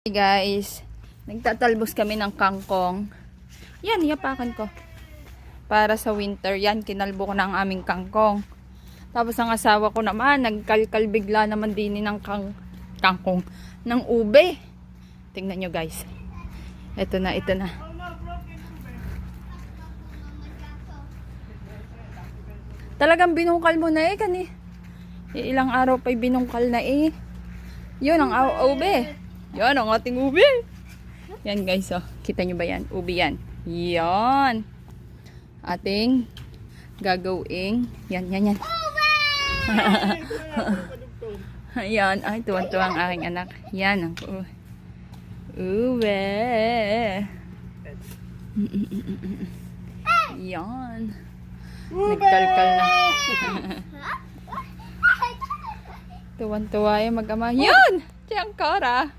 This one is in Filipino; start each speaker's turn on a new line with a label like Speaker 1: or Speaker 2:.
Speaker 1: Guys, nagtatalbos kami ng kangkong. Yan, iyapakan ko. Para sa winter, yan, kinalbo ko na ang aming kangkong. Tapos ang asawa ko naman, nagkalkal bigla naman din ng kangkong, ng ube. Tingnan nyo guys. Ito na, ito na. Talagang binungkal mo na eh, kani. Ilang araw pa'y binungkal na eh. Yun ang ube. Yan ang ating ube. Yan guys, oh. Kita nyo ba yan? Ube yan. Yan. Ating gagawing. Yan, yan, yan. Yan. Ay, tuwan-tuwa ang aking anak. Yan ang ube. Yan. Nagkalkal na. Tuwan-tuwa yung mag-ama. Yun! Tiyang Cora.